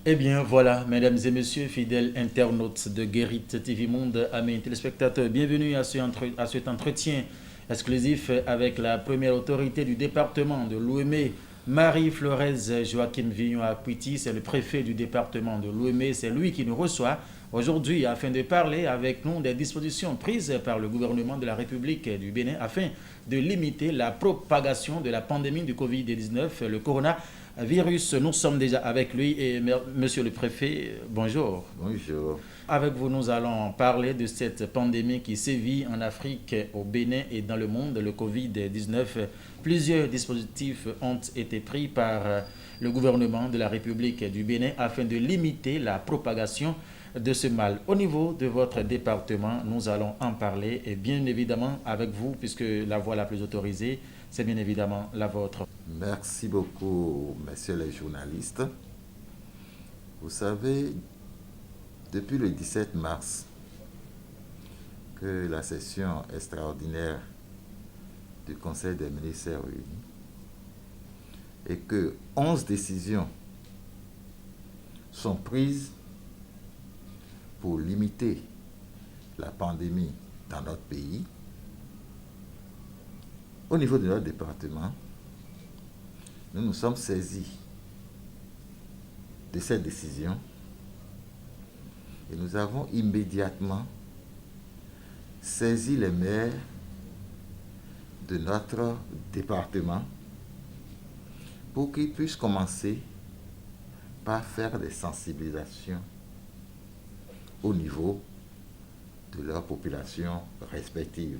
Eh bien voilà, mesdames et messieurs, fidèles internautes de Guérit TV Monde, amis téléspectateurs, bienvenue à cet entretien exclusif avec la première autorité du département de l'Ouémé, Marie-Florez Joachim Vignon Apouiti, c'est le préfet du département de l'Ouémé, c'est lui qui nous reçoit aujourd'hui afin de parler avec nous des dispositions prises par le gouvernement de la République du Bénin afin de limiter la propagation de la pandémie du Covid-19, le coronavirus. Nous sommes déjà avec lui et monsieur le préfet, bonjour. Bonjour. Avec vous, nous allons parler de cette pandémie qui sévit en Afrique, au Bénin et dans le monde, le Covid-19. Plusieurs dispositifs ont été pris par le gouvernement de la République du Bénin afin de limiter la propagation de ce mal. Au niveau de votre département, nous allons en parler et bien évidemment avec vous, puisque la voix la plus autorisée, c'est bien évidemment la vôtre. Merci beaucoup, messieurs les journalistes. Vous savez, depuis le 17 mars, que la session extraordinaire du Conseil des ministres est réunie et que 11 décisions sont prises pour limiter la pandémie dans notre pays, au niveau de notre département, nous nous sommes saisis de cette décision et nous avons immédiatement saisi les maires de notre département pour qu'ils puissent commencer par faire des sensibilisations au niveau de leur population respective.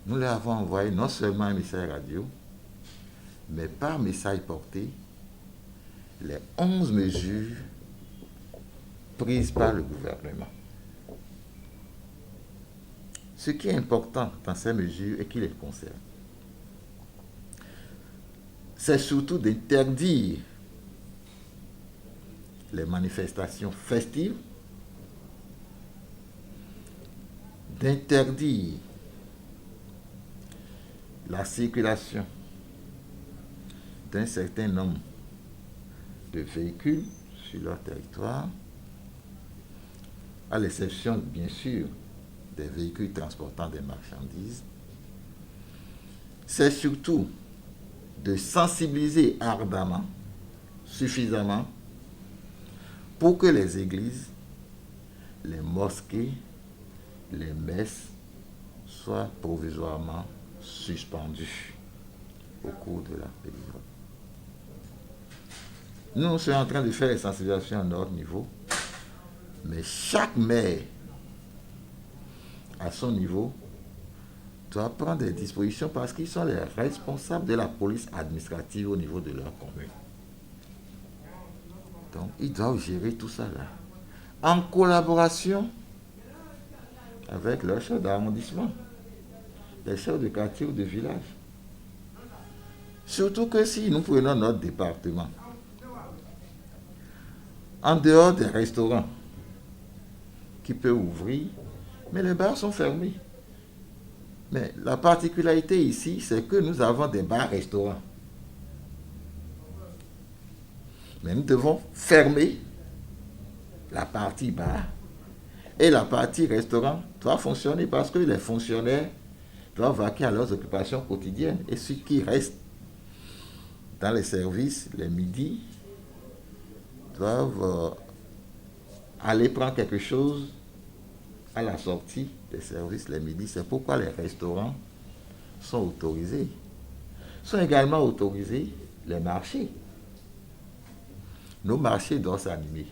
Nous leur avons envoyé non seulement un message radio, mais par message porté, les 11 mesures prises par le gouvernement. Ce qui est important dans ces mesures et qui les concerne, c'est surtout d'interdire les manifestations festives, d'interdire la circulation d'un certain nombre de véhicules sur leur territoire, à l'exception bien sûr des véhicules transportant des marchandises. C'est surtout de sensibiliser ardemment, suffisamment, pour que les églises, les mosquées, les messes soient provisoirement suspendues au cours de la période. Nous sommes en train de faire les sensibilisations à notre niveau, mais chaque maire, à son niveau, doit prendre des dispositions parce qu'ils sont les responsables de la police administrative au niveau de leur commune. Donc, ils doivent gérer tout ça là, en collaboration avec leurs chefs d'arrondissement, les chefs de quartier ou de village. Surtout que si nous prenons notre département, en dehors des restaurants qui peuvent ouvrir, mais les bars sont fermés. Mais la particularité ici, c'est que nous avons des bars-restaurants. Mais nous devons fermer la partie bar et la partie restaurant doit fonctionner parce que les fonctionnaires doivent vaquer à leurs occupations quotidiennes et ceux qui restent dans les services les midis doivent aller prendre quelque chose à la sortie des services les midis. C'est pourquoi les restaurants sont autorisés. Sont également autorisés les marchés. Nos marchés doivent s'animer.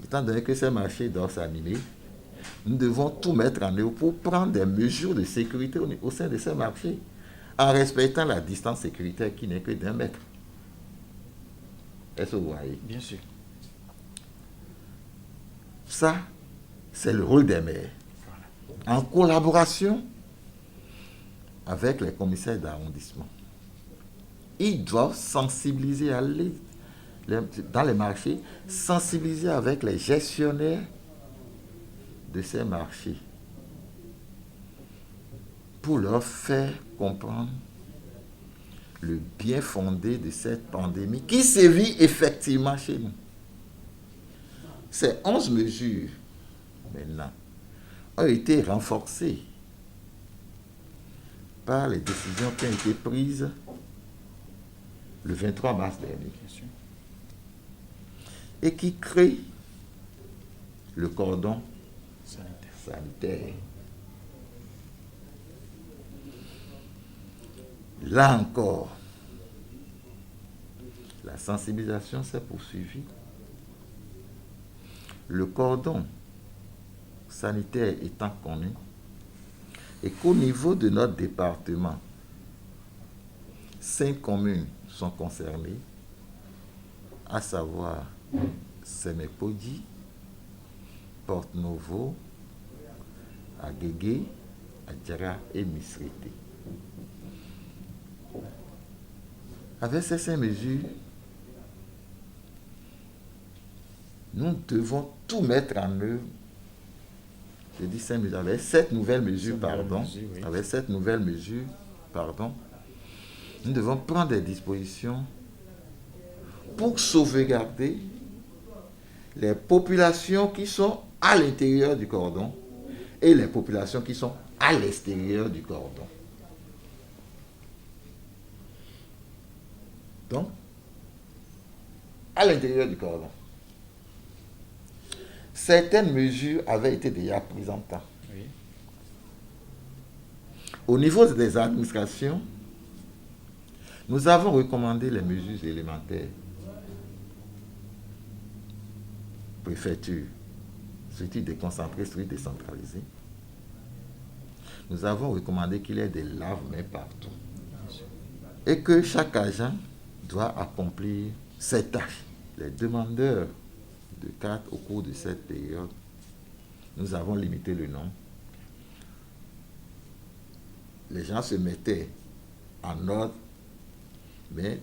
Étant donné que ces marchés doivent s'animer, nous devons tout mettre en œuvre pour prendre des mesures de sécurité au sein de ces marchés, en respectant la distance sécuritaire qui n'est que d'1 mètre. Est-ce que vous voyez? Bien sûr. Ça, c'est le rôle des maires. En collaboration avec les commissaires d'arrondissement. Ils doivent sensibiliser, dans les marchés, sensibiliser avec les gestionnaires de ces marchés pour leur faire comprendre le bien fondé de cette pandémie qui sévit effectivement chez nous. Ces 11 mesures, maintenant, ont été renforcées par les décisions qui ont été prises le 23 mars dernier et qui créent le cordon sanitaire. Là encore, la sensibilisation s'est poursuivie. Le cordon sanitaire étant connu et qu'au niveau de notre département, 5 communes sont concernées, à savoir Sémépodi, Porte-Novo, Agégué, Adjara et Misrité. Avec ces 5 mesures, nous devons tout mettre en œuvre. Je dis 5 mesures, avec 7 nouvelles mesures, avec 7 nouvelles mesures, nous devons prendre des dispositions pour sauvegarder les populations qui sont à l'intérieur du cordon et les populations qui sont à l'extérieur du cordon. Donc, à l'intérieur du cordon, certaines mesures avaient été déjà prises en temps. Oui. Au niveau des administrations, nous avons recommandé les mesures élémentaires. Préfecture, structure déconcentrée, structure décentralisée. Nous avons recommandé qu'il y ait des lave-mains partout. Et que chaque agent doit accomplir ses tâches. Les demandeurs de cartes au cours de cette période, nous avons limité le nombre. Les gens se mettaient en ordre, mais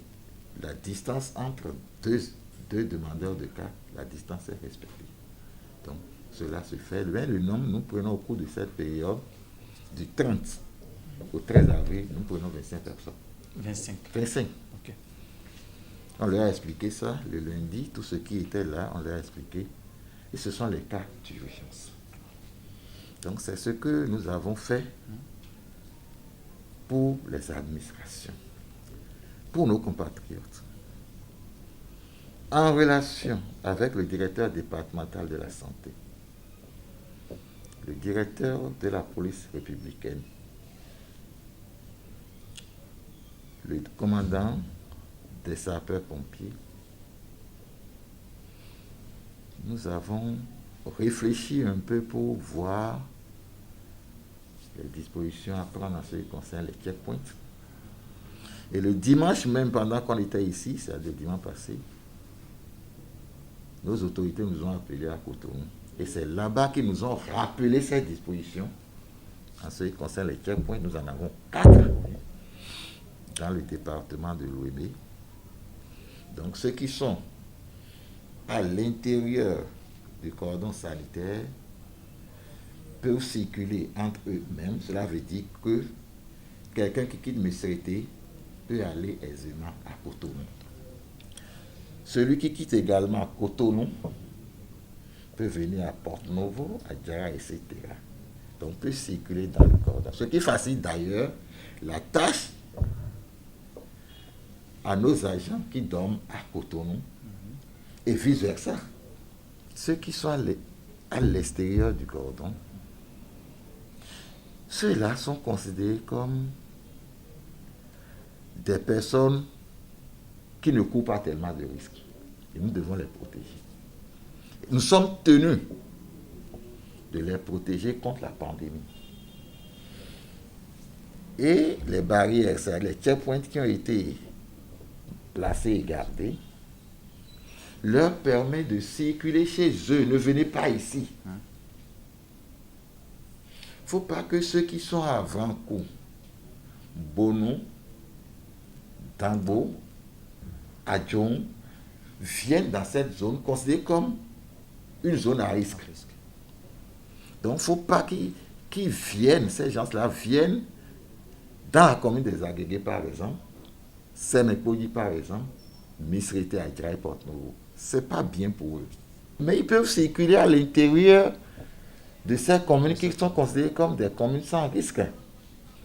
la distance entre deux demandeurs de cartes, la distance est respectée. Donc, cela se fait. Mais le nombre, nous prenons au cours de cette période, du 30 au 13 avril, nous prenons 25 personnes. 25. Okay. On leur a expliqué ça le lundi, tout ce qui était là, on leur a expliqué. Et ce sont les cas d'urgence. Donc c'est ce que nous avons fait pour les administrations, pour nos compatriotes. En relation avec le directeur départemental de la santé, le directeur de la police républicaine, le commandant des sapeurs-pompiers, nous avons réfléchi un peu pour voir les dispositions à prendre en ce qui concerne les checkpoints. Et le dimanche même, pendant qu'on était ici, c'est-à-dire dimanche passé, nos autorités nous ont appelés à Cotonou. Et c'est là-bas qu'ils nous ont rappelé ces dispositions. En ce qui concerne les checkpoints, nous en avons 4 dans le département de l'Ouébé. Donc ceux qui sont à l'intérieur du cordon sanitaire peuvent circuler entre eux-mêmes. Cela veut dire que quelqu'un qui quitte Mesrété peut aller aisément à Cotonou. Celui qui quitte également à Cotonou peut venir à Porte-Novo, à Djara, etc. Donc peut circuler dans le cordon. Ce qui facilite d'ailleurs la tâche à nos agents qui dorment à Cotonou et vice-versa. Ceux qui sont à l'extérieur du cordon, ceux-là sont considérés comme des personnes qui ne courent pas tellement de risques. Et nous devons les protéger. Nous sommes tenus de les protéger contre la pandémie. Et les barrières, les checkpoints qui ont été placés et gardés, leur permet de circuler chez eux. Ne venez pas ici. Il ne faut pas que ceux qui sont à Vanco, Bono, Dambo, Adjon, viennent dans cette zone considérée comme une zone à risque. Donc il ne faut pas qu'ils viennent, ces gens-là viennent dans la commune des Agégués par exemple, Sémépoji, par exemple, Misrete, Adjara et Porto-Novo. Ce n'est pas bien pour eux. Mais ils peuvent circuler à l'intérieur de ces communes qui sont considérées comme des communes sans risque.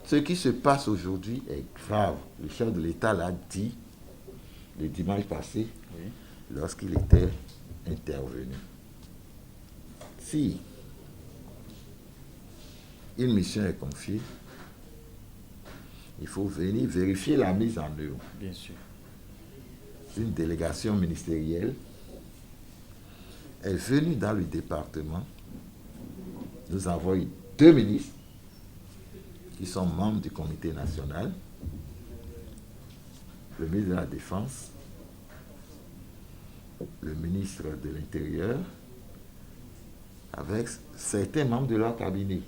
Ce qui se passe aujourd'hui est grave. Le chef de l'État l'a dit le dimanche passé, oui, lorsqu'il était intervenu. Si une mission est confiée, il faut venir vérifier la mise en œuvre. Bien sûr. Une délégation ministérielle est venue dans le département. Nous avons eu 2 ministres qui sont membres du comité national, le ministre de la Défense, le ministre de l'Intérieur, avec certains membres de leur cabinet.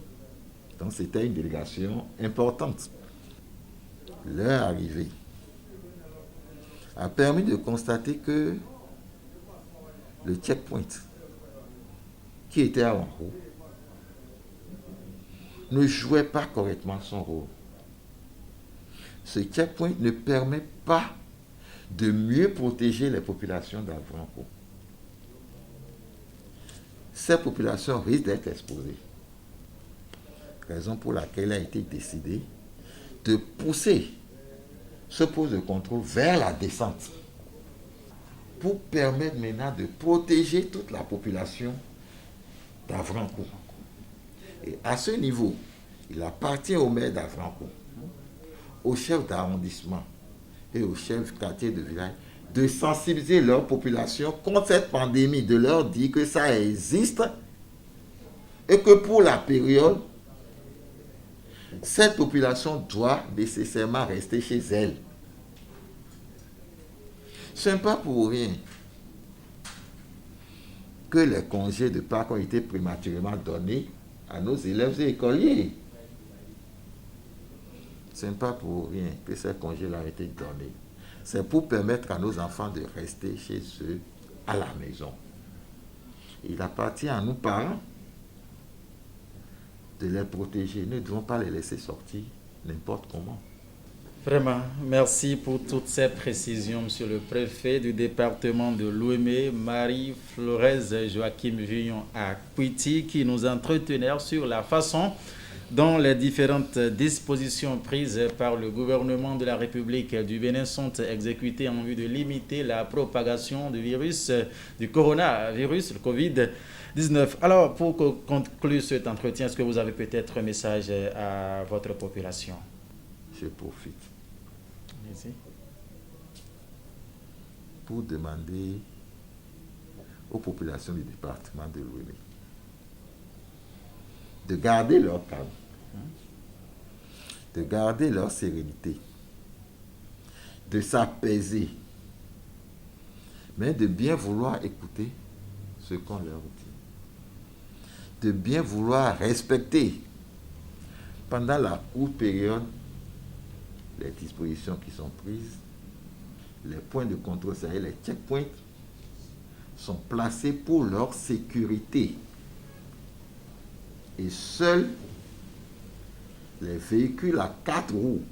Donc c'était une délégation importante. Leur arrivée a permis de constater que le checkpoint qui était en haut ne jouait pas correctement son rôle. Ce checkpoint ne permet pas de mieux protéger les populations d'Avranco. Ces populations risquent d'être exposées. Raison pour laquelle il a été décidé de pousser ce poste de contrôle vers la descente pour permettre maintenant de protéger toute la population d'Avranco. Et à ce niveau, il appartient au maire d'Avranco, au chef d'arrondissement et au chef de quartier de village de sensibiliser leur population contre cette pandémie, de leur dire que ça existe et que pour la période, cette population doit nécessairement rester chez elle. Ce n'est pas pour rien que les congés de Pâques ont été prématurément donnés à nos élèves et écoliers. Ce n'est pas pour rien que ces congés-là ont été donnés. C'est pour permettre à nos enfants de rester chez eux à la maison. Il appartient à nous, parents, de les protéger. Nous ne devons pas les laisser sortir n'importe comment. Vraiment, merci pour toutes ces précisions, Monsieur le Préfet du département de l'Ouémé, Marie-Florez Joachim Villon à Kouiti, qui nous entretenait sur la façon dont les différentes dispositions prises par le gouvernement de la République du Bénin sont exécutées en vue de limiter la propagation du virus, du coronavirus, le Covid-19. Alors, pour conclure cet entretien, est-ce que vous avez peut-être un message à votre population? Je profite Merci. Pour demander aux populations du département de l'Ouémé de garder leur calme, de garder leur sérénité, de s'apaiser, mais de bien vouloir écouter ce qu'on leur dit, de bien vouloir respecter pendant la courte période les dispositions qui sont prises, les points de contrôle, c'est-à-dire les checkpoints, sont placés pour leur sécurité. Et seuls les véhicules à 4 roues,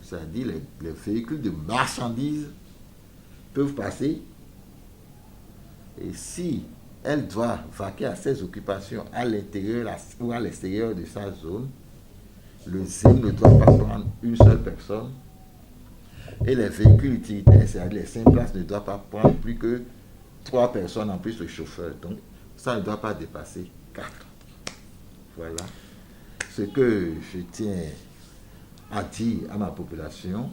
c'est-à-dire les véhicules de marchandises, peuvent passer. Et si elle doit vaquer à ses occupations à l'intérieur ou à l'extérieur de sa zone, le ZIM ne doit pas prendre une seule personne. Et les véhicules utilitaires, c'est-à-dire les 5 places, ne doivent pas prendre plus que 3 personnes en plus le chauffeur. Donc, ça ne doit pas dépasser 4. Voilà ce que je tiens à dire à ma population.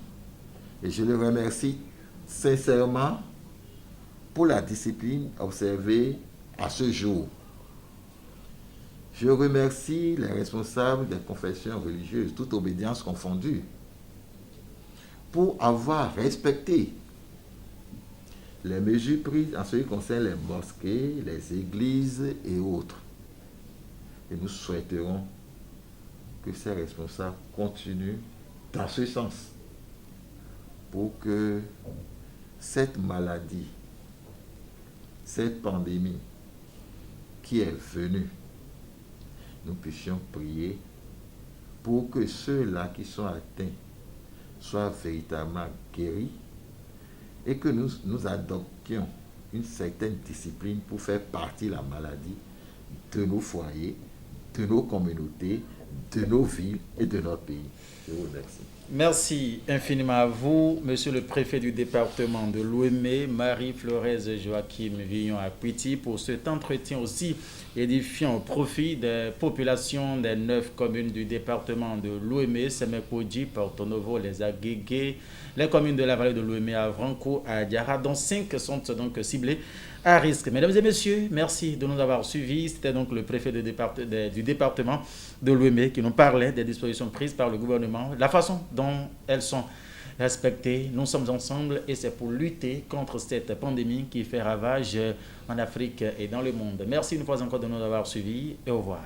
Et je le remercie sincèrement pour la discipline observée à ce jour. Je remercie les responsables des confessions religieuses, toutes obédiences confondues, pour avoir respecté les mesures prises en ce qui concerne les mosquées, les églises et autres. Et nous souhaiterons que ces responsables continuent dans ce sens pour que cette maladie, cette pandémie qui est venue, nous puissions prier pour que ceux-là qui sont atteints soient véritablement guéris et que nous adoptions une certaine discipline pour faire partir la maladie de nos foyers, de nos communautés, de nos villes et de notre pays. Je vous remercie. Merci infiniment à vous, Monsieur le préfet du département de Lomé, Marie-Florez Joachim Villon-Apiti, pour cet entretien aussi édifiant au profit des populations des 9 communes du département de Lomé, Semekodji, Porto Novo, les Aguégués, les communes de la vallée de Lomé, à Vranco, à Diara, dont 5 sont donc ciblées à risque. Mesdames et messieurs, merci de nous avoir suivis. C'était donc le préfet du département de Lomé qui nous parlait des dispositions prises par le gouvernement, la façon dont elles sont respectées. Nous sommes ensemble et c'est pour lutter contre cette pandémie qui fait ravage en Afrique et dans le monde. Merci une fois encore de nous avoir suivis et au revoir.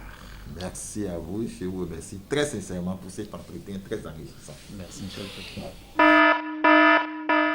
Merci à vous, je vous remercie très sincèrement pour cet entretien très enrichissant. Merci, Michel.